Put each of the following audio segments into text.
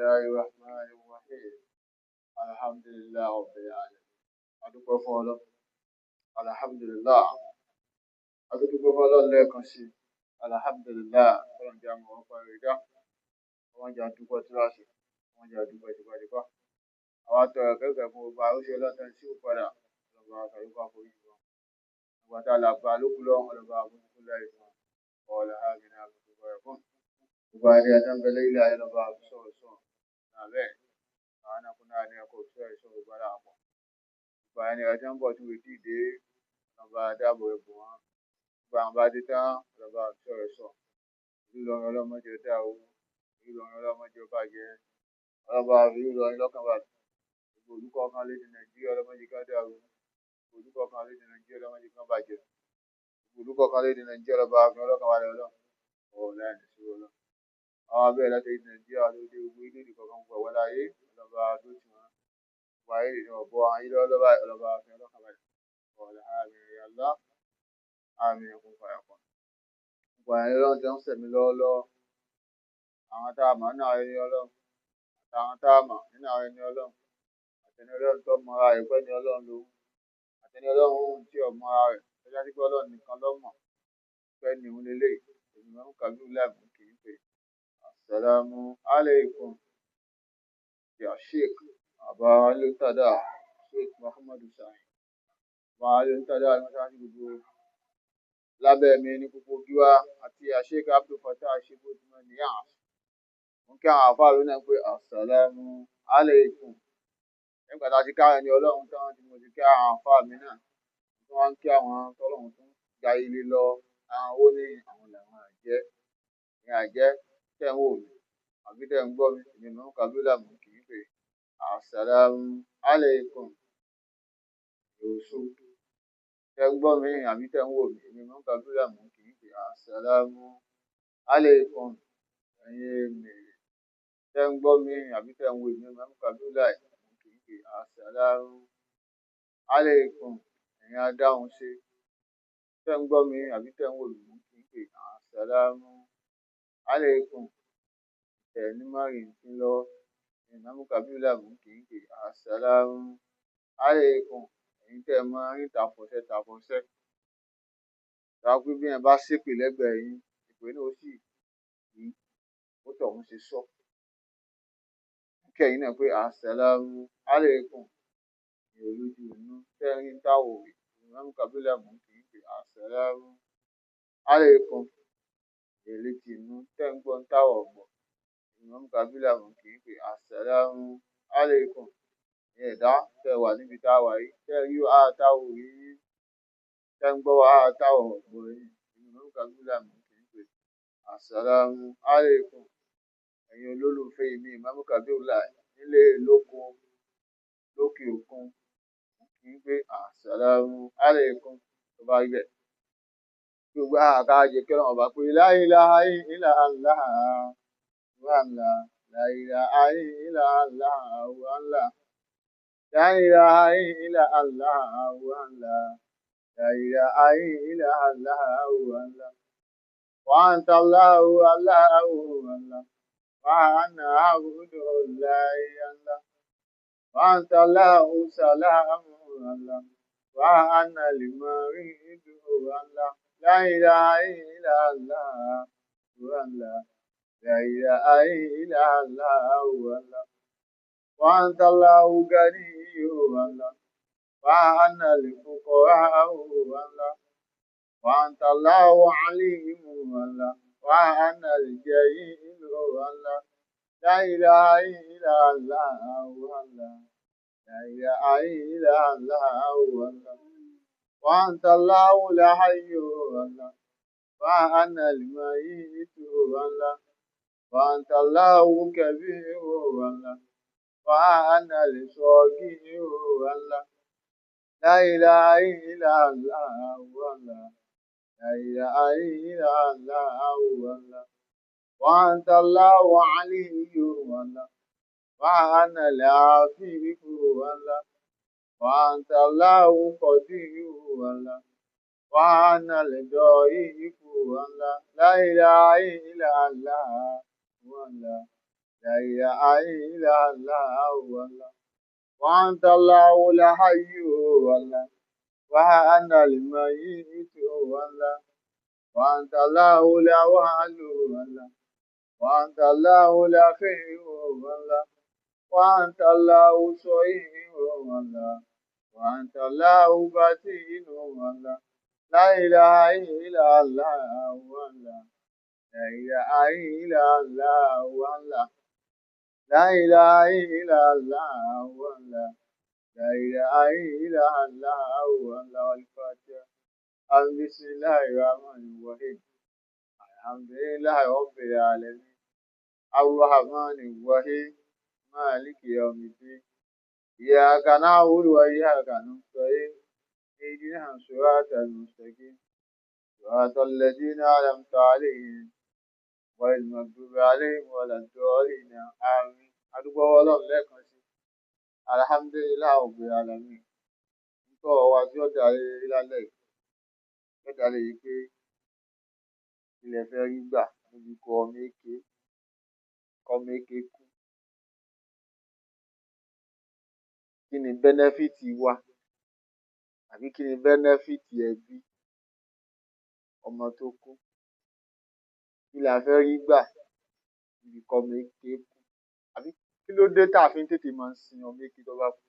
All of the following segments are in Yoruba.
الله الرحمن الرحيم الحمد لله رب العالمين adúpẹ́ fún Ọlọ́run alhamdulillah adúpẹ́ fún Ọlọ́run lẹ́ẹ̀kan sí alhamdulillah Ọlọ́run jẹ́ àmọ́ ọpẹ́ rẹ̀ dá wọ́n jẹ́ àdúpẹ́ tíláàsì wọ́n jẹ́ àdúpẹ́ tipátipá àwọn àtọ̀rọ̀ kẹ́kẹ́ fún gbogbo àrùsọ ọlọ́tàn sí òpadà ọlọ́ba àtàlùkọ́ àforí wọn ìgbà tá a là bá lókun lọ́wọ́ ọlọ́ba àbúkú láì fún ọ̀la àmìnà àbùkù bọ̀rẹ̀ fún gbogbo àni àtàǹbẹ̀lẹ̀ ilé ayé lọ́ba àbúsọ̀rọ̀ sọ̀rọ̀ nàbẹ́ àwọn akúnná ní ẹ̀kọ́ òṣìṣẹ́ ìṣòro gbára àpọ̀ gbogbo àni àtàǹbọ̀ tó wèé dìde ọlọ́ba dáàbò ẹ̀bùn wọn gbogbo àwọn bá dé tán ọlọ́ba àbúsọ̀rọ̀ sọ̀ ìlọrin ọlọ́mọdé dá o ìlọrin ọlọ́mọdé bàjẹ́ ọlọ́ba ìlọrin lọ́kànbalẹ̀ gbogbo olùkọ́ kan lédè nàìjíríà ọlọ́mọdé ká dàrú gbogbo olùkọ́ kan lédè nàìjíríà ọlọ́mọdé kan bàjẹ́ gbogbo olùkọ́ kan lédè nàìjíríà ọlọ́ba àfihàn ọlọ́kànbalẹ̀ ọlọ́run ọ̀la ẹ̀ sí ọlọ́run àwọn abẹ́rẹ́ láti lédè nàìjíríà lóde gbogbo ilé ìkọ̀ọ̀kan gbogbo ẹ̀wọ́ láyé ọlọ́ba tó ti wọn gbogbo ayé ìdí ọ̀bọ ayé ọlọ́ba àfihàn ọlọ́kànbalẹ̀ ọ̀la àmì ìyàlá àmì ẹ̀kún fàyàkọ́ gbogbo ayé ọlọ́run tẹ́ ń sẹ̀mí lọ́wọ́lọ́wọ́ àwọn tá a mọ̀ nínú àwọn ẹni ọlọ́run àtàwọn tá a mọ̀ nínú àwọn ẹni ọlọ́run àtẹni ọlọ́run tó mọ ara rẹ̀ pẹ́ ni ọlọ́run ló àtẹni ọlọ́run tí ò mọ ara rẹ̀ tọ́já sí pé ọlọ́run nìkan ló mọ̀ pẹ́ ni òun lélẹ̀ ènìyàn ń kàbí láàbù kì í pè assalamu alaikum ya sheikh àbá alóńtàdá sheikh muhammadu sani àbá alóńtàdá alóńtàdá gbogbo lábẹ́ mi ní gbogbo gíwá àti sheikh abdul fatah ṣebójúmọ́ ní yàn mo kí àwọn àfáà lónìí pé assalamu alaikum nígbà tá a ti kára ẹni ọlọ́run tán tí mo ti kí àwọn àfáà mi náà tí wọ́n ń kí àwọn tọ́lọ́run tún gba ilé lọ àwọn owó ní àwọn làwọn àjẹ́ ní àjẹ́ tẹ̀ ń wò mí àbí tẹ̀ ń gbọ́ mi èmi mọ̀ ń kàbílà mọ̀ kì í pè assalamu alaikum yòóṣù tẹ̀ ń gbọ́ mi àbí tẹ̀ ń wò mí èmi mọ̀ ń kàbílà mọ̀ kì í pè assalamu alaikum ẹ̀yin mèrè tẹ̀ ń gbọ́ mi àbí tẹ̀ ń wò mí mọ̀ ń kàbílà assalamu alaikum ẹ̀yin adáhùn ṣe tẹ́ ń gbọ́ mi àbí tẹ́ ń wò mí kì í pè assalamu alaikum ẹ̀ ní márùn tí ń lọ ìnáwó kábílà mú kì í pè assalamu alaikum ẹ̀yin tẹ́ máa ń tàfọ̀ṣẹ́ tàbí pé bí ẹ̀ bá ṣépè lẹ́gbẹ̀ẹ́ yín ìpè náà ó sì yí ó tọ̀hún ṣe sọ kẹ́yìn náà pé assalamu alaikum olójú inú tẹ́rín táwọ̀ ìmáàmù kábílà mú kì í pè assalamu alaikum èlétí inú tẹ́ ń gbọ́ táwọ̀ ọ̀gbọ̀ ìmáàmù kábílà mú kì í pè assalamu alaikum ẹ̀dá tẹ́ wà níbi táwà yìí tẹ́ rí wàhálà táwọ̀ yìí tẹ́ ń gbọ́ wàhálà táwọ̀ ọ̀gbọ̀ yìí ìmáàmù kábílà mú kì í pè assalamu alaikum ẹ̀yin olólùfẹ́ mi ìmáàmù kábílà nílé lóko lókè òkun kì í pé assalamu alaikum tó bá rí bẹ́ẹ̀ gbogbo àkájẹ kí ọlọ́run bá pé la ilaha illallah wàhálà la ilaha illallah wàhálà la ilaha illallah wàhálà la ilaha illallah wàhálà wa anta Allahu Allahu wàhálà wa ana abudu la ilaha وأنت الله سلام الله وأنا المريد الله لا إله إلا الله والله لا إله إلا الله والله وأنت الله غني والله وأنا الفقراء والله وأنت الله عليم والله وأنا الجليل والله لا إله إلا الله والله لا إله إلا الله والله وأنت الله لا حي والله وأنا الميت والله وأنت الله كبير والله وأنا الصغير والله لا إله إلا الله والله لا إله إلا الله والله وأنت الله علي والله وأنا العفيف والله وأنت الله قدير والله وأنا الضعيف والله لا إله إلا الله والله لا إله إلا الله والله وأنت الله الحي والله وأنا الميت والله وأنت الله الأول والله وأنت الله الأخير والله وأنت الله الصحيح والله وأنت الله بطين والله لا إله إلا الله والله لا إله إلا الله والله لا إله إلا الله والله لا إله إلا الله والله الفاتحة بسم الله الرحمن الرحيم الحمد لله رب العالمين الرحمن الرحيم مالك يوم الدين إياك نعبد وإياك نستعين اهدنا الصراط المستقيم صراط الذين أنعمت عليهم غير المغضوب عليهم ولا الضالين آمين adúgbò Ọlọ́run lẹ́ẹ̀kan sí alhamdulilayi rabbil alamin nítorí wa tí ó darí lálẹ́ yìí ó darí yìí pé ilẹ̀ fẹ́ rí gbà níbi kọ́ ọmọ èké kú kí ni bẹ́nẹ́fìtì wa àbí kí ni bẹ́nẹ́fìtì ẹbí ọmọ tó kú kí la fẹ́ rí gbà níbi kọ́ ọmọ èké kú àbí kí ló dé tá a fi ń tètè máa ń sin ọmọ èké tó bá kú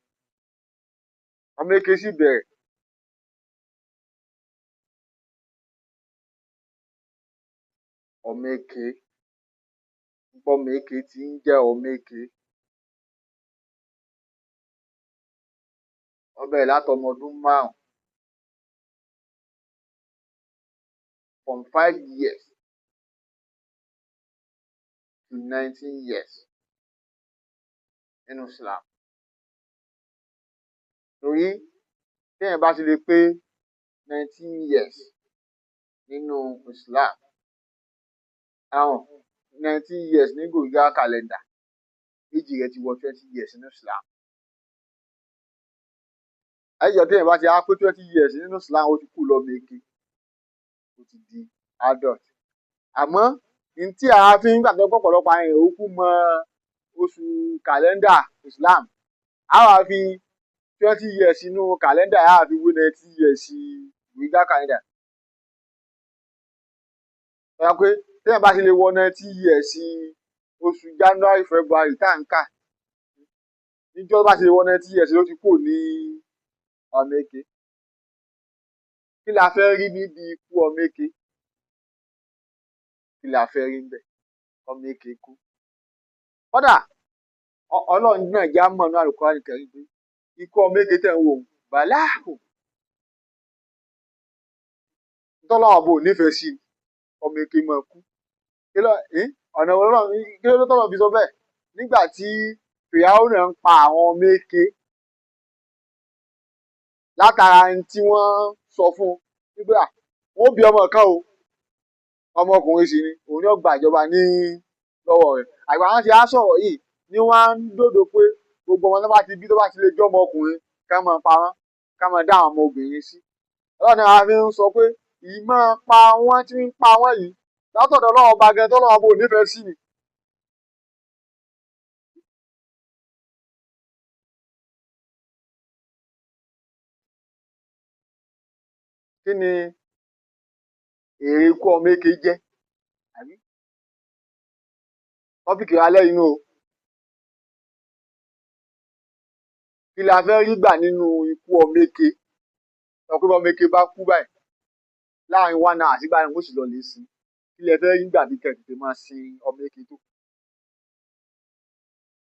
ọmọ èké sì bẹ̀rẹ̀ ọmọ èké ọmọ èké tí ń jẹ́ ọmọ èké ó bẹ̀rẹ̀ látọmọ ọdún 5 from 5 years to 19 years nínú Islam torí téèyàn bá ti lè pé 19 years nínú Islam àwọn 19 years ní gòrígá kàlẹ́ndà èjì rẹ̀ ti wọ 20 years nínú Islam ẹ̀yọ̀ téèyàn bá ti á pé 20 years nínú Islam ó ti kú lọ́mọ èké ó ti di adult àmọ́ ní tí a fi ń gbàgbọ́ pọ̀pọ̀lọpọ̀ àwọn èèyàn òkú mọ oṣù kàlẹ́ndà Islam a wá fi 20 years nínú kàlẹ́ndà a wá fi wé 19 years gòrígá kàlẹ́ndà ẹ pé téèyàn bá ti lè wọ 19 years oṣù January February tá à ń kà níjọ́ bá ti lè wọ 19 years ló ti kù ní ọmọ èké kí la fẹ́ rí níbi ikú ọmọ èké kí la fẹ́ rí níbẹ̀ ọmọ èké kú kódà Ọlọ́run náà já mọ̀ ní Al-Qur'an Al-Karim pé ikú ọmọ èké tẹ̀ ń wò bàláhù tọ́lọ́wọ́ bò nífẹ̀ẹ́ sí ọmọ èké máa kú ọ̀nà Ọlọ́run kí ló tọ́lọ́ fi sọ bẹ́ẹ̀ nígbà tí Fìráúnà náà ń pa àwọn ọmọ èké látara ẹni tí wọ́n sọ fún wípé wọ́n bí ọmọ kan o ọmọkùnrin sì ni òun yóò gba ìjọba ní lọ́wọ́ rẹ̀ àgbà wọn ti á sọ̀rọ̀ yìí ni wọ́n á ń dòdò pé gbogbo ọmọ tó bá ti bí tó bá ti lè jọ́ ọmọkùnrin ká máa pa wọ́n ká máa dá àwọn ọmọ obìnrin sí Ọlọ́run náà fi ń sọ pé ìmọ̀ pa wọ́n tí ń pa wọ́n yìí látọ̀dọ̀ Ọlọ́run ọba gan tọ́lọ́run ọba ò nífẹ̀ẹ́ sí ni. Kí ni èrè ikú ọmọ èké jẹ́ àbí tọ́pìkì alẹ́ inú o kí la fẹ́ rí gbà nínú ikú ọmọ èké sọ pé ọmọ èké bá kú báyìí láàrin 1 hour sígbà yẹn mo sì lọ lè sin kí lẹ fẹ́ rí gbà bí kẹ̀kẹ́ máa sin ọmọ èké tó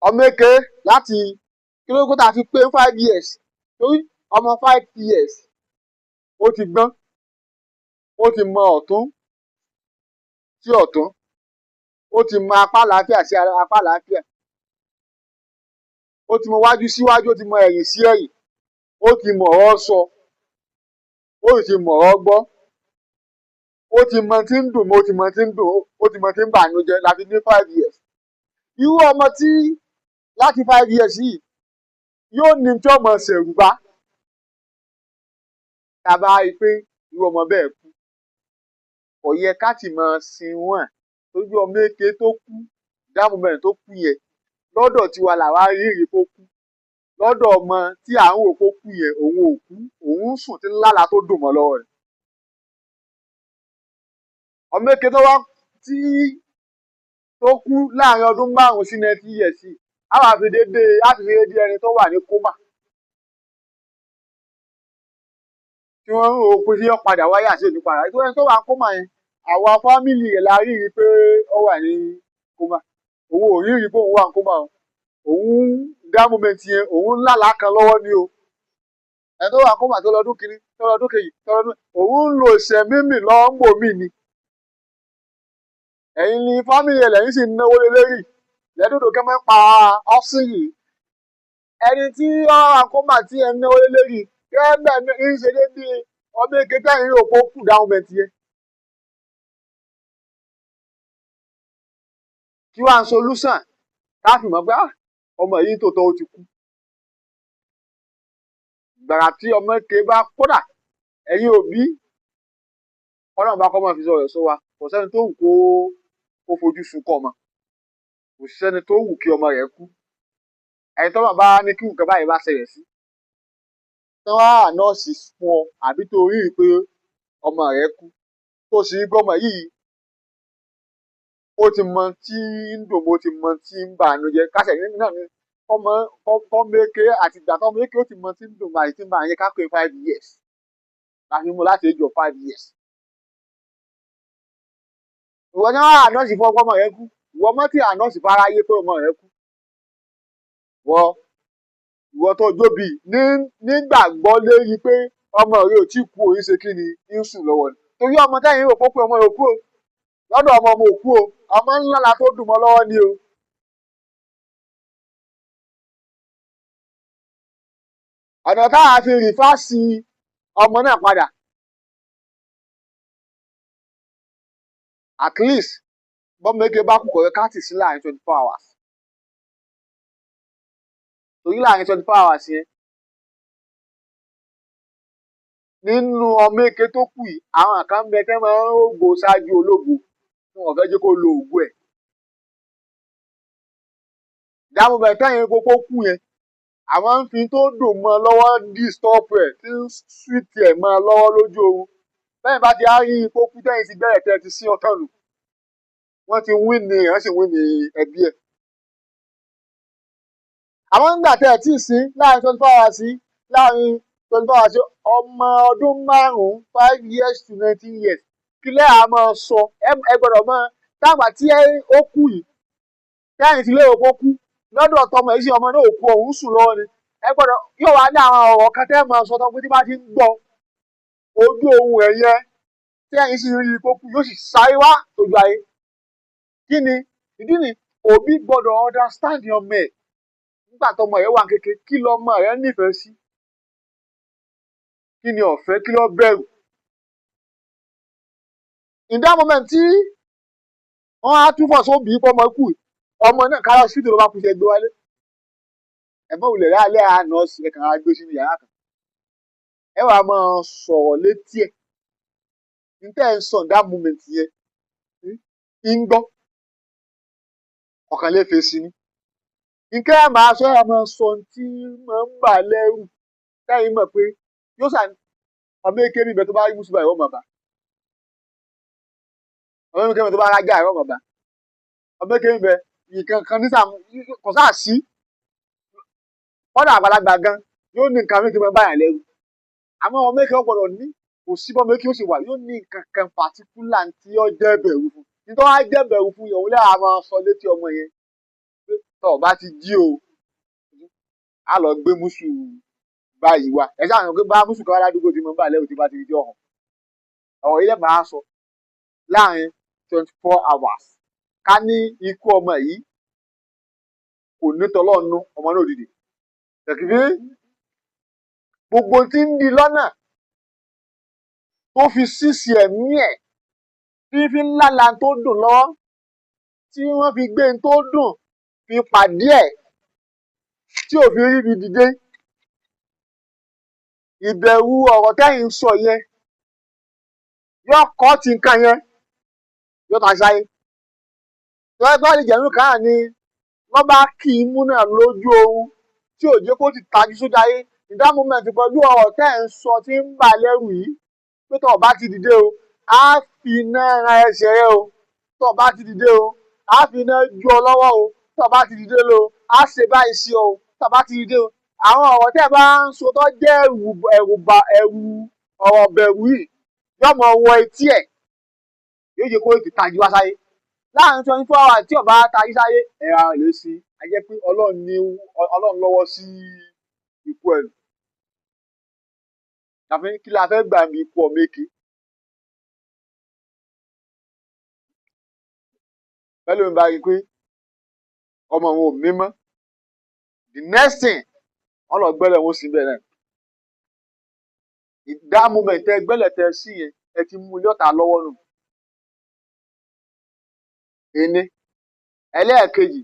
ọmọ èké láti kí ló kó tá a fi pé 5 years torí ọmọ 5 years ó ti gbọ́n ó ti mọ ọ̀tún sí ọ̀tún ó ti mọ apá àlàáfíà sí apá àlàáfíà ó ti mọ wájú síwájú ó ti mọ ẹ̀yìn sí ẹ̀yìn ó ti mọ ọ̀rọ̀ sọ ó sì ti mọ ọ̀rọ̀ gbọ́ ó ti mọ tí ń dùn mọ́ ó ti mọ tí ń dùn ó ti mọ tí ń bànújẹ́ láti ní 5 years irú ọmọ tí láti 5 years yìí yóò ní tí ọmọ ṣẹ̀rù bá tàbá rí i pé irú ọmọ bẹ́ẹ̀ kú kò yẹ ká tì máa sin wọ́n tójú ọmọ èké tó kú that moment tó kú yẹn lọ́dọ̀ tiwa làwa rírí kó kú lọ́dọ̀ ọmọ tí à ń wò kó kú yẹn òun ò kú òun ń sùn tí ń lálàá tó dùn mọ́ lọ́wọ́ rẹ̀ ọmọ èké tó wá tí tó kú láàrin ọdún 5 sí 90 years sí àwọn àfidédé ẹni tó wà ní kómà tí wọ́n ń rò pé tí wọ́n padà wáyé àti òní padà tó ẹni tó wà ní kómà yẹn àwa fámìlì rẹ̀ la rí i pé ó wà ní kómà òun ò rí i pé òun wà ní kómà òun dá moment yẹn òun lálàá kan lọ́wọ́ ni o ẹni tó wà ní kómà tó lọ́dún kìíní tó lọ́dún kejì tó lọ́dún òun ń lo ìṣẹ̀mímì lọ́wọ́ ń bò mí ni ẹ̀yin ni fámìlì rẹ̀ lẹ́yìn sì ń náwó lé lérí lẹ́dọ̀dọ̀ kẹ́ máa ń pa ọ́sìn yìí ẹni tí ọ̀rọ̀ àkómà tí ẹ ń náwó lé lérí kẹ́ bẹ́ẹ̀ ń ṣe déédéé ọmọ èké tẹ́yìn rò pé ó kù dáhùn mẹ́tì yẹn. kí wàá ń solúsàn káfí mọ̀ pé ọmọ yìí tó tọ́ ó ti kú. gbàrà tí ọmọ èké bá kódà ẹ̀yin òbí ọlọ́run bá kọ́ máa fi sọ̀rọ̀ sọ wa kò sẹ́ni tó wù kó fojú sunkún ọmọ kò sẹ́ni tó wù kí ọmọ rẹ̀ kú ẹni tó máa bá ní kí nǹkan báyìí bá ṣẹlẹ̀ sí tí wọ́n á nọ́ọ̀sì fún ọ àbí tó rí i pé ọmọ rẹ̀ kú tó sì rí gbọ́mọ yìí ó ti mọ tí ń dùn bó ti mọ tí ń bànú jẹ́ kásẹ̀ nínú náà ni ọmọ èké àti ìgbà tó ọmọ èké ó ti mọ tí ń dùn báyìí tí ń bànú jẹ́ ká pé 5 years láti mú láti age of 5 years. ìwọ ní wọn ànọ́ọ̀sì fún ọmọ rẹ kú ìwọ mọ́ tí ànọ́ọ̀sì fáráyé pé ọmọ rẹ kú ìwọ tó jóbi nígbàgbọ́ lérí pé ọmọ rẹ ò tí kú òun ṣe kí ni ń sùn lọ́wọ́ ni torí ọmọ tẹ́yìn rò pé ọmọ rẹ kú o lọ́dọ̀ ọmọ òkú o ọmọ ńlá la tó dùn mọ́ lọ́wọ́ ni o. ọ̀nà táwa fi rìfáàsì ọmọ náà padà at least bọ́mọ èké bá kú kọ̀ọ̀rẹ́ káàtì sí láàrin 24 hours torí láàrin 24 hours yẹn nínú ọmọ èké tó kù yìí àwọn kan ń bẹ tẹ́ máa ń rògbò ṣáájú ológo tí wọ́n fẹ́ jẹ́ kó lo ògùn ẹ̀ dáàmú bẹ̀ tẹ́yìn kókó kù yẹn àwọn ń fi tó dùn mọ́ lọ́wọ́ disturb ẹ̀ tí ń sweet ẹ̀ mọ́ lọ́wọ́ lójú oorun bẹ́ẹ̀ bá ti á rí ipò kú tẹ́yìn ti bẹ̀rẹ̀ tẹ́ ti sí ọ̀tọ̀ nù wọ́n ti wí ni wọ́n sì wí ni ẹbí ẹ̀. àwọn ń gbà tẹ́ ẹ̀ tí ì sí láàrin 24 hours sí láàrin 24 hours sí ọmọ ọdún 5 years to 19 years kí lẹ́ à máa sọ ẹ gbọ́dọ̀ mọ táàgbà tí ó kú yìí tẹ́yìn ti lérò pé ó kú lọ́dọ̀ tọmọ yìí sí ọmọ náà ò kú òun sùn lọ́wọ́ ni ẹ gbọ́dọ̀ yóò wá ní àwọn ọ̀rọ̀ kan tẹ́ máa sọ tán pé tí bá ti ń gbọ́ ojú ohun ẹ̀ yẹn tẹ́yìn sì rí i pé ó kú yóò sì sáré wá sójú ayé kí ni ìdí ni òbí gbọ́dọ̀ understand ọmọ ẹ̀ nígbà tọmọ ẹ̀ wà kékeré kí lọmọ ẹ̀ nífẹ̀ẹ́ sí kí ni ọ̀fẹ́ kí ló bẹ̀rù in that moment tí wọ́n á túbọ̀ sóbì pọ́mọ kù ọmọ náà kára sídìí ló bá kú sí ẹgbẹ́ wálé ẹ̀mọ́ òwúlẹ̀ láàlẹ́ àná ẹ̀ kàn á gbé sínú yàrá kan ẹ wàá máa sọ̀rọ̀ létí ẹ̀ níta ẹ̀ ń sọ that moment yẹn ń gbọ́ ọ̀kan lè fèsì ni nǹkan ẹ̀ máa sọ ẹ̀ máa sọ tí máa ń bà lẹ́rù táyìn mọ̀ pé yóò sàn ọmọ èké mi bẹ tó bá rí mùsùlùmí àìwọ́ màbá ọmọ èké mi tó bá rájà àìwọ́ màbá ọmọ èké mi bẹ nǹkan kan ní sàm kò sáà sí kọ́dà àgbàlagbà gan yóò ní nǹkan méjì máa báyà lẹ́rù àmọ́ ọmọ èké ọ̀gbọ̀dọ̀ ní kò sí bọ́mọ èké ó sì wà yóò ní nǹkan kan pàtíkúlà tí ó jẹ́ bẹ̀rù fún nítorí wọ́n á jẹ́ bẹ̀rù fún yẹn òun lẹ́yìn àwọn sọ létí ọmọ yẹn pé tọ́ ọ bá ti jí o á lọ gbé mùsù báyìí wá ẹ sáà yàn pé bá mùsù kan aládùúgbò tí mo bá lẹ́rù tí bá ti di ọ̀hún ọ̀rọ̀ ilé máa sọ láàrin 24 hours ká ní ikú ọmọ yìí kò ní tọlọ́ọ̀nù ọmọ náà dìde tẹ̀kìbí gbogbo tí ń di lọ́nà tó fi sísì ẹ̀mí ẹ̀ tí fi ń lálàá tó dùn lọ́wọ́ tí wọ́n fi gbé tó dùn fi pàdé ẹ̀ tí ò fi rí ibi dìde ìbẹ̀rù ọ̀rọ̀ tẹ́yìn sọ yẹn yóò kọ́ ti nǹkan yẹn yóò tà sáyé tó ẹgbẹ́ àlìjẹ̀nú kan ni wọ́n bá kì í mú náà lójú oorun tí ò jẹ́ kó ti tajú sójú ayé ìdá moment pẹ̀lú ọ̀rọ̀ tẹ́ ẹ̀ ń sọ tí ń bà lẹ́rù yìí pé tó o bá ti dìde o á fi iná ran ẹsẹ̀ rẹ o tó o bá ti dìde o á fi iná ju ọ lọ́wọ́ o tó o bá ti dìde lo á ṣe báyìí sí ọ o tó o bá ti dìde o àwọn ọ̀rọ̀ tẹ́ ẹ bá ń sọ tó jẹ́ ẹ̀rù ọ̀rọ̀ bẹ̀rù yìí yóò mọ wọ etí ẹ̀ yóò jẹ́ kó ti tajú wá sáyé láàrin 24 hours tí ọba tají sáyé ẹ̀rọ àwọn èlé sí a jẹ́ pé ọlọ́run lọ́wọ́ sí ikú ẹ̀ tàbí kí la fẹ́ gbà mí ikú ọmọ èké pẹ̀lú mi bá rí i pé ọmọ òun ò mímọ́ the next thing wọ́n lọ gbẹ́lẹ̀ wọn sí bẹ́ẹ̀ náà ìdá moment tẹ gbẹ́lẹ̀ tẹ sí yẹn ẹ ti mú ilé ọ̀tá lọ́wọ́ nù ení ẹlẹ́ẹ̀kejì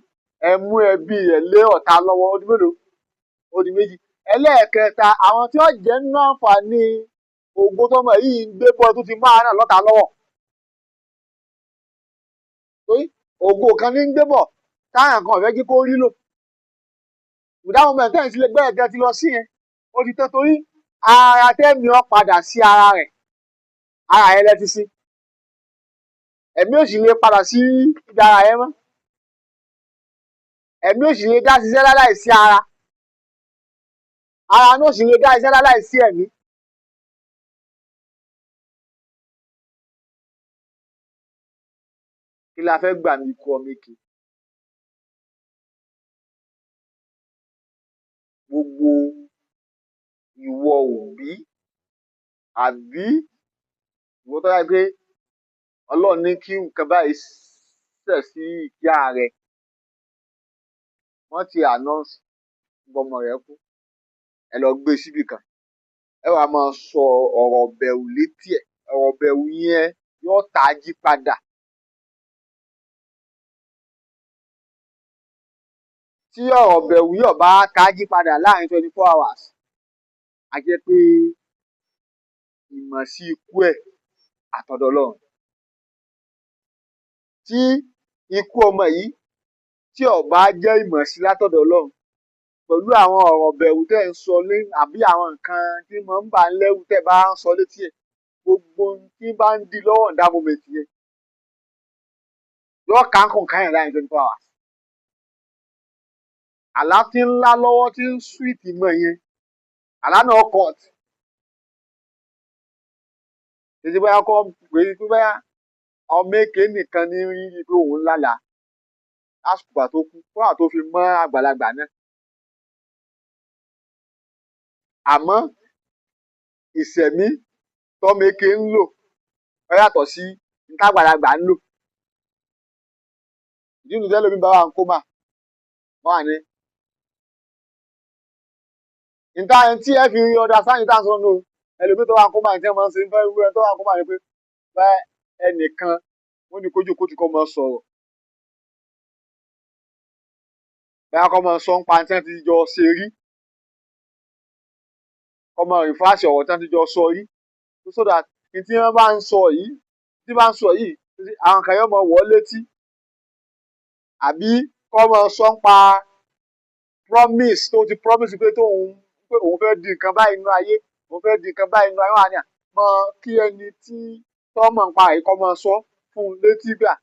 ẹ mú ẹbí rẹ̀ lé ọ̀tá lọ́wọ́ ó di mélòó ó di méjì ẹlẹ́ẹ̀kẹta àwọn tí wọ́n jẹ́ nínú àǹfààní ògbó tọmọ yìí ń gbé bọ́ tó ti máa náà lọ́tà lọ́wọ́ torí ògbó kan ní ń gbé bọ̀ táyà kan ọ̀fẹ́ jí kó rí lò ìdáhùn mẹ́tẹ́ ìsílẹ̀ gbẹ́rẹ̀gẹ́ ti lọ sí yẹn ó ti tán torí ara tẹ́mi ọ padà sí ara rẹ̀ lẹ́ti sí ẹ̀mí ò sì lè padà sí ibi ara yẹn mọ́ ẹ̀mí ò sì lè dá ṣiṣẹ́ láláì sí ara náà sì lè dá iṣẹ́ láláì sí ẹ̀mí. Kí la fẹ́ gbà mí kú ọmọ èké gbogbo ìwọ òbí àbí ìwọ tó yá pé Ọlọ́run ní kí nǹkan báyìí ṣẹ̀ sí ìyá rẹ wọ́n ti announce gbọmọ rẹ kú ẹ lọ gbé síbì kan ẹ wàá máa sọ ọ̀rọ̀ bẹ̀rù létí ẹ̀ ọ̀rọ̀ bẹ̀rù yẹn yóò tají padà tí ọ̀rọ̀ bẹ̀rù yóò bá tají padà láàrin 24 hours a jẹ́ pé ìmọ̀ sí ikú ẹ̀ àtọ̀dọ̀ Ọlọ́run tí ikú ọmọ yìí tí ó bá jẹ́ ìmọ̀ sí látọ̀dọ̀ Ọlọ́run pẹ̀lú àwọn ọ̀rọ̀ bẹ̀rù tẹ́ ń sọ lé àbí àwọn nǹkan tí mo ń bà ń lẹ́rù tẹ́ bá ń sọ létí ẹ̀ gbogbo tí bá ń di lọ́wọ́ ìdá moment yẹn yóò kánkùn káyàn láàrin 24 hours àlá tí ń lá lọ́wọ́ tí ń sweet mọ̀ yẹn àlá náà cut èsì bóyá kọ́ pé bóyá ọmọ èké nìkan ní rí pé òun lálàá lásìkò tó kú fún àwọn tó fi mọ́ àgbàlagbà náà àmọ́ ìṣẹ̀mí tọ́mọ èké ń lò ó yàtọ̀ sí nítàgbàlagbà ń lò ìdí nìyí tẹ́lómi bá wà ń kó mà wọ́n wà ní níta tí ẹ fi ọ̀dà sáyìn tá à ń sọ nù ẹlòmíì tó wà ń kó mà ní tí wọ́n máa ń ṣe fẹ́ wú ẹ tó wà ń kó mà ní pé bá ẹnìkan wọ́n ní kójú kó ti kọ́ mọ sọ̀rọ̀ bẹ́ẹ̀ kọ́ mọ sọ ń pa tí wọ́n ti jọ ṣe rí kọ́ mọ rìfáàsì ọ̀rọ̀ tí wọ́n ti jọ sọ rí so that ní tí wọ́n bá ń sọ yìí àwọn kan yóò mọ wọ́ létí àbí kọ́ mọ sọ ń pa promise tó ti promise pé òun fẹ́ di nǹkan báyìí nínú ayé òun fẹ́ di nǹkan báyìí nínú ayé wà ní à mọ kí ẹni tí tọ́mọ̀ ń pa àyè kọ́ mọ sọ fún un létí gbà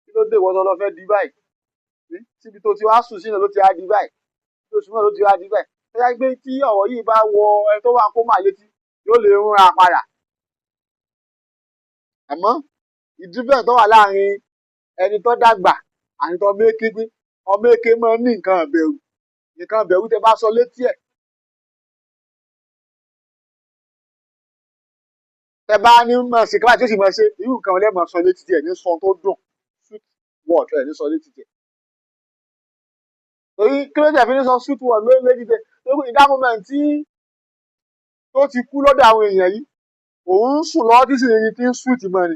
kí ló dé ìwọ́n tó lọ fẹ́ di báyìí síbi tó ti wá sùn sínú ló ti wá di báyìí tó sùn náà ló ti wá di báyìí tó yá gbé tí ọ̀rọ̀ yìí bá wọ ẹni tó wà ń kó mà létí yóò lè rúnra padà àmọ́ ìdíbẹ̀ tó wà láàrin ẹni tó dàgbà àti tó méké pé ọmọ èké máa ń ní nǹkan ìbẹ̀rù tẹ bá sọ létí ẹ̀ tẹ bá ní mọ̀ sí kíláàsì tó sì mọ̀ ṣe irú nǹkan ọlẹ́mọ̀ sọ létí tiẹ̀ ní sọ tó dùn sweet word ẹ̀ ní sọ létí tiẹ̀ torí kí ló dé fi ní sọ sweet word létí tiẹ̀ torí ìdá moment tí tó ti kú lọ́dọ̀ àwọn èèyàn yìí òun ń sùn lọ́wọ́ tí sì rí tí ń sweet mọ́ ni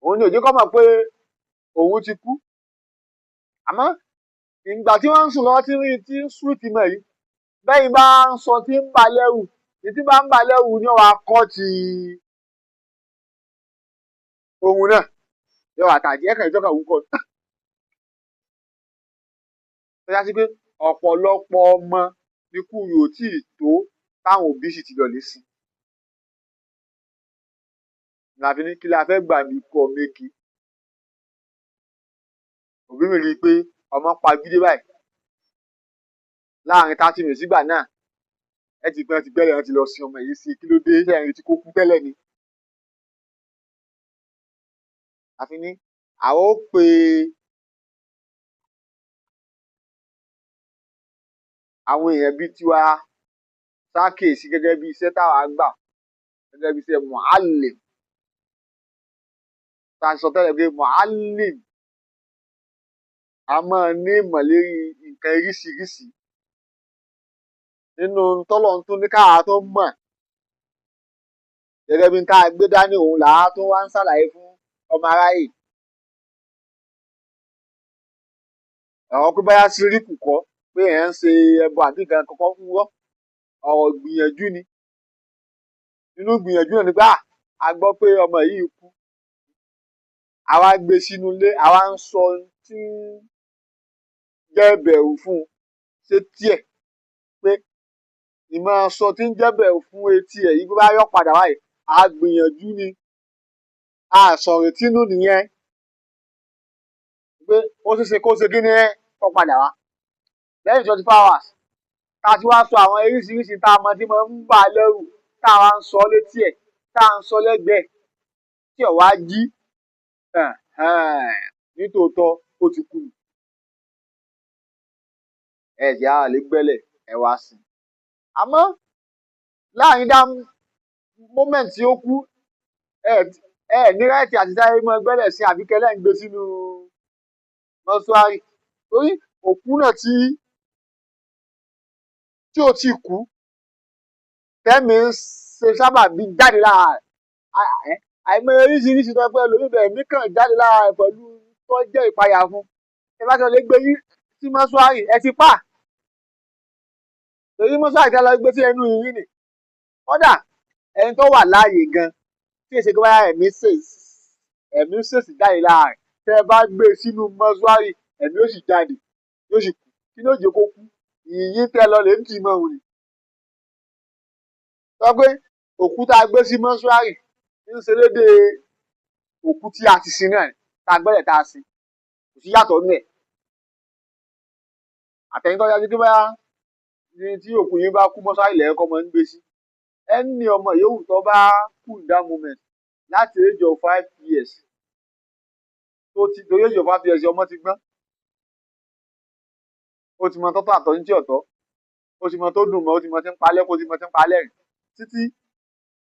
òun ni òjò kọ́ mọ̀ pé òun ti kú àmọ́ ìgbà tí wọ́n ń sùn lọ́wọ́ tí rí tí ń sweet mọ́ yìí bẹ́yìn bá ń sọ tí ń bà lẹ́rù tí bá ń bà lẹ́rù ní ọ̀wà kọ́ ti ohun náà yóò àtàjẹ́ ẹ̀kan ìjọba wúkọ́ tó yá sí pé ọ̀pọ̀lọpọ̀ ọmọ níkú yóò tí ì tó táwọn òbí sì ti lọ lé sí làbí ní kí la fẹ́ gbà mí kọ́ méjì òbí mi rí i pé ọmọ pa gidi báyìí láàrin 30 minutes sígbà náà ẹ ti gbẹ́ ti gbẹ́lẹ̀ wọn ti lọ sin ọmọ yìí sí kí ló dé ẹ̀rín tí kò kú tẹ́lẹ̀ ni. àfi ní àwọn ó pe àwọn èèyàn bíi tiwa ṣàkíyèsí gẹ́gẹ́ bí iṣẹ́ táwa gbà gẹ́gẹ́ bí iṣẹ́ mu'allim tá a sọ tẹ́lẹ̀ pé mu'allim a máa ní ìmọ̀lérí nǹkan oríṣiríṣi nínú tọ́lọ̀ tún ní káwa tó mọ̀ gẹ́gẹ́ bí tá a gbé dání òun làá tó wá ń ṣàlàyé fún ọmọ aráyè. àwọn pé báyà síríkù kọ́ pé ẹ̀ ń ṣe ẹbọ àbí nǹkan kọ́kọ́ fún wọ́ ọ̀rọ̀ gbìyànjú ni nínú gbìyànjú náà ni pé a gbọ́ pé ọmọ yìí kú àwa gbé sínú ilé àwa ń sọ tí jẹ́ bẹ̀rù fún un ṣé tiẹ̀ pé ìmọ̀ sọ tí ń jẹ́ bẹ̀rù fún etí ẹ̀ yìí bá yọ padà wáyé a gbìyànjú ni a sọ̀rọ̀ tínú nìyẹn pé ó ṣeéṣe kó ṣe kí ni kó padà wá lẹ́yìn 24 hours tá a ti wá sọ àwọn oríṣiríṣi tá a mọ tí mo ń bà lẹ́rù tá a wá ń sọ létí ẹ̀ tá a ń sọ lẹ́gbẹ̀ẹ́ tí ọ̀ wá jí nítòótọ́ ó ti kú ẹ̀jẹ̀ á lè gbẹ́lẹ̀ ẹ̀ wá sí i àmọ́ láàrin dá moment tí ó kú ní ráìtì àti sáré mọ́ gbẹ́lẹ̀ sí àbíkẹ́lẹ́ ń gbé sínú mọ́ṣúárì torí òkú náà tí ò tí kú tẹ́mi ń ṣe sábà bí jáde lára rẹ̀ àìmọye oríṣiríṣi tó pẹ́ lórí bẹ̀rẹ̀ mí kàn jáde lára rẹ̀ pẹ̀lú tó jẹ́ ìpayà fún ẹ bá sọ lè gbé yín sí mọ́ṣúárì ẹ ti pa torí mọ́ṣúárì tí a lọ gbé sí ẹnu yìí nì kódà ẹni tó wà láàyè gan tí èsì gbọ́dọ̀ ẹ̀mí ṣèṣì jáde lára rẹ̀ tẹ́ ẹ bá gbé sínú mọ́ṣúárì ẹ̀mí ó sì jáde yóò sì kú kí ló jẹ́ kó kú yìnyín tẹ́ lọ lè ń tì mọ́ òun ni sọ pé òkú tá a gbé sí mọ́ṣúárì ń ṣe déédéé òkú tí a ti sin náà tá a gbẹ́lẹ̀ tá a sin kò sí yàtọ̀ nínú ẹ̀ àtẹ̀yìntọ́ yájú kí báyà ní tí òkú yín bá kú mọ́ṣúárì lẹ́ẹ̀kọ́ mọ́ ń gbé sí ẹni ọmọ yòówù tó bá kú in that moment láti age of 5 years torí age of 5 years ọmọ ti gbọ́n ó ti mọ tọ́tọ́ àtọ́ ní tí ọ̀tọ̀ ó ti mọ tó dùn mọ́ ó ti mọ tí ń palẹ́ kó ti mọ tí ń palẹ́ rìn títí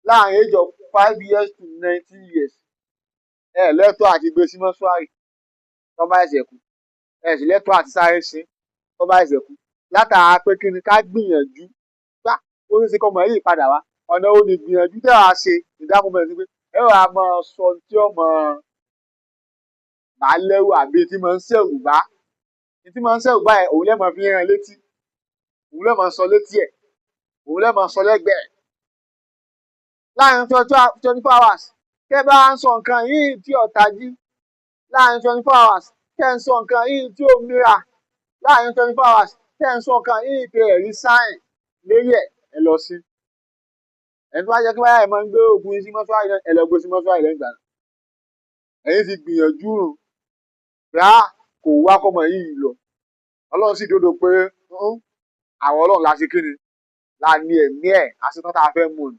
láàrin age of 5 years to 19 years ẹ lẹ́tọ̀ọ́ àti gbé sí mọ́ṣúárì tó bá ẹsẹ̀ kú ẹ sì lẹ́tọ̀ọ́ àti sáré sí tó bá ẹsẹ̀ kú látara pé kí ni ká gbìyànjú gbá ó ní ṣe kọ́ ọmọ yìí padà wá ọ̀nà ó ní gbìyànjú tẹ́ wàá ṣe ìdáhùn mẹ́rin sí pé ẹ wà á máa sọ tí ọmọ bá lẹ́rù àbí tí máa ń ṣẹ̀rù bá tí máa ń ṣẹ̀rù bá ẹ̀ òun lẹ́mọ̀ fi rán létí òun lẹ́mọ̀ sọ létí ẹ̀ òun lẹ́mọ̀ sọ lẹ́gbẹ̀ẹ́ láàrin 24 hours tẹ́ bá ń sọ nǹkan yìí tí ọ̀tá jí láàrin 24 hours tẹ́ ń sọ nǹkan yìí tí ó mìíràn láàrin 24 hours tẹ́ ń sọ nǹkan yìí tí ẹ̀rí sáìn lórí ẹ̀ lọ sí ẹni tó bá jẹ́ kí wáyà ẹ̀ máa ń gbé òkú yín sí mọ́ṣúárì náà ẹ lọ gbé sí mọ́ṣúárì lẹ́yìn ìgbà náà ẹ̀yin ti gbìyànjú rùn rà kò wá kọ́mọ yìí lọ ọlọ́run sì dòdò pé àwọn ọlọ́run la ṣe kí ni la ní ẹ̀mí ẹ̀ àṣetán tá a fẹ́ mú ni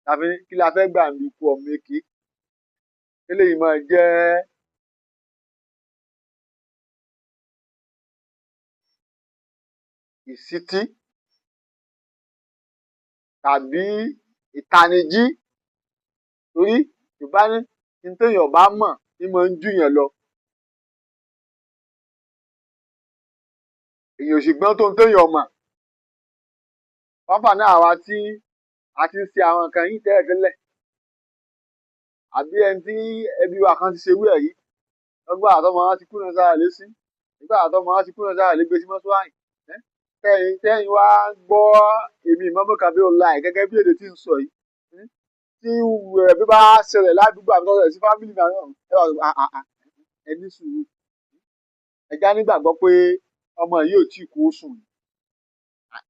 tàbí kí la fẹ́ gbà mí kú ọmọ èké eléyìí máa jẹ́ ìsítí tàbí ìtanijí torí yorùbá ní ní téèyàn bá mọ̀ ní máa ń júyàn lọ èèyàn sì gbọ́n tó ń téèyàn mọ̀ pápá náà àwa tí a ti ń ṣe àwọn nǹkan yìí tẹ́lẹ̀tẹ́lẹ̀ àbí ẹni tí ẹbí wa kan ti ṣe wí ẹ̀rí lọ́gbà àtọmọ wọn ti kúrò sára lé sí nígbà àtọmọ wọn ti kúrò sára lé gbé sí mọ́ṣúárì tẹ́yìn wá gbọ́ èmi ìmọ̀mọ́ kàbí ọ̀la ẹ̀ gẹ́gẹ́ bí èdè tí ń sọ yìí tí bí bá ṣẹlẹ̀ ládùúgbò àbí tọ́sẹ̀ sí fámìlì náà ẹ ní sùúrù ẹja nígbàgbọ́ pé ọmọ yìí ò tí kú ó sùn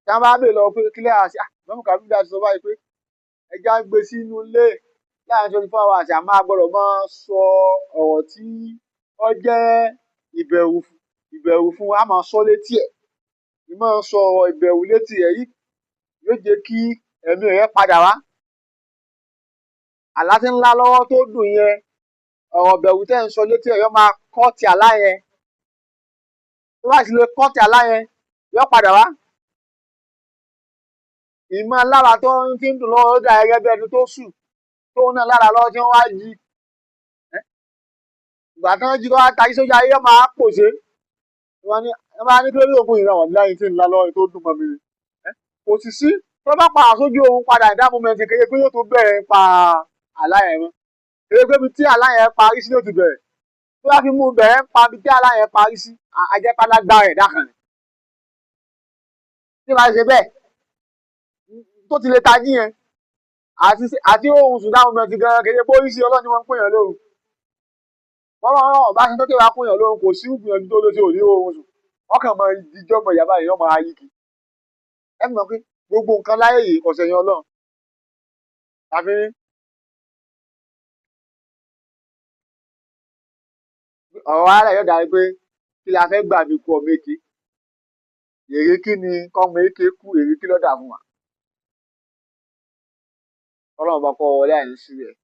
tí wọ́n bá bèèrè lọ pé kílẹ̀ àṣà mọ́mú kàbí dá ti sọ báyìí pé ẹja ń gbé sínú ilé láàrin 24 hours àmọ́ a gbọ́dọ̀ máa sọ ọ̀rọ̀ tí ó jẹ́ ìbẹ̀rù fún wa máa sọ létí ẹ̀ ìmọ̀ sọ ọ̀rọ̀ ìbẹ̀rù létí ẹ̀ yìí yóò jẹ́ kí ẹ̀mí rẹ̀ padà wá àlá tí ńlá lọ́wọ́ tó dùn yẹn ọ̀rọ̀ ìbẹ̀rù tẹ́ ń sọ létí ẹ̀ yóò máa kọ́ ti àlá yẹn tó bá sì lè kọ́ ti àlá yẹn yóò padà wá ìmọ̀ lára tó ń ti ń dùn lọ́wọ́ ó dà gẹ́gẹ́ bí ẹni tó sùn tóun náà lára lọ́wọ́ tí wọ́n wá jí ìgbà tí wọ́n jí tó wá tají sójà ayé máa pòṣé wọ́n bá ní kí ló dé òkú ìran wọ̀n láyé tí ńlá lọ́wọ́ tó dùn mọ́ mi kò sì sí tó bá pa àsójú ohun padà ìdá mọ́mẹ́ntì kéye pé yóò tó bẹ̀rẹ̀ pa àlá yẹn mọ́ kéye pé ibi tí àlá yẹn parí sí yóò ti bẹ̀rẹ̀ tó bá fi mú bẹ̀rẹ̀ pa ibi tí àlá yẹn parí sí ajẹ́pálágbá rẹ̀ dákan tí wàá ṣe bẹ́ẹ̀ tó ti lè tají yẹn àti ohun sùn dáhùn mẹ́tì gan kéye pé oríṣi ọlọ́ni wọn ń pèèyàn lóhùn wọ́n máa ń ọ̀bá ṣe tó kéwàá pèèyàn lóhùn kò sí ìgbìyànjú tó ló ṣe òní ohun sùn ọkàn máa dijọ́ mọ ìyàbá yìí wọ́n máa yí kì ẹ mọ̀ pé gbogbo nǹkan láyé yìí kò sẹ̀yìn ọlọ́run àfi ọ̀rọ̀ ara yóò darí pé kí la fẹ́ gbà mí kú ọmọ èké èrè kí ni kọ́mọ èké kú èrè kí ló dà fún wa ọlọ́run bá kọ́ wọlé àyè sí rẹ̀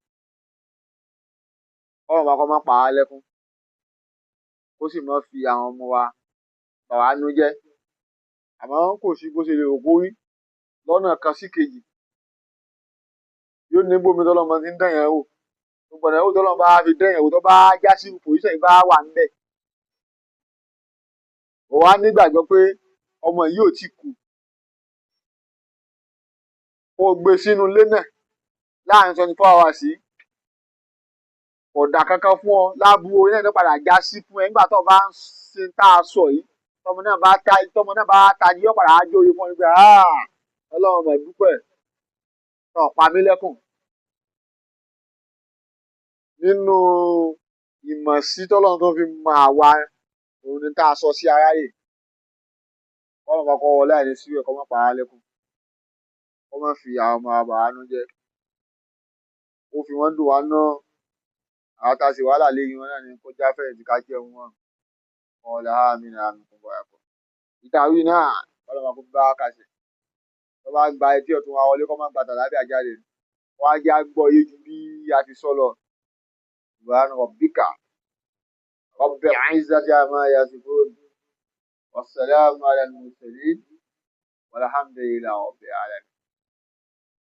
ọlọ́run bá kọ́ má pa á lẹ́kún ó sì mọ́ fi àwọn ọmọ wa bà wá nú jẹ́ àmọ́ kò sí bó ṣe lè rò kó rí lọ́nà kan sí kejì yóò ní bómi tọ́lọ́mọ ti ń dán yẹn wò gbogbo ọ̀nà ìwò tọ́lọ́mọ bá fi dán yẹn wò tó bá já sí pòsíṣàn yìí bá wà níbẹ̀ ó wá nígbàgbọ́ pé ọmọ yìí ò tí kú ó gbé sínú ilé náà láàrin 24 hours yìí kò dà kankan fún ọ láàbùrò orí náà ló padà já sí fún ẹ nígbà tó o bá ń ṣe tá a sọ yìí tọmọ náà bá tají yóò padà á jóye fún ọ nígbà ọlọ́run mọ̀ dúpẹ́ tó pa mí lẹ́kùn nínú ìmọ̀sí tọ́lọ́run tó fi mọ àwa òun ni tá a sọ sí aráyè ọlọ́run kan kọ́ wọlé àìní síbẹ̀ kọ́ mọ́ pa á lẹ́kùn kọ́ mọ́ fi àwọn ọmọ àbàánú jẹ́ ó fi wọ́n dùn wá náà àwọn tá a sì wàhálà lẹ́yìn wọn náà ni kó jáfẹ́ ti ká jẹun wọn ọ̀la àmì náà àmì kò bọ̀ ẹ̀kọ́ ìtàwí náà ọlọ́run kò bá kàṣẹ tó bá gba etí ọ̀tún wa wọlé kọ́ má gba tàlábì àjáde wọ́n á jẹ́ àgbọ̀ yé ju bí a ti sọ lọ subhan rabbika rabbil izzati amma yasifun wassalamu ala al-mursalin walhamdulillahi rabbil alamin.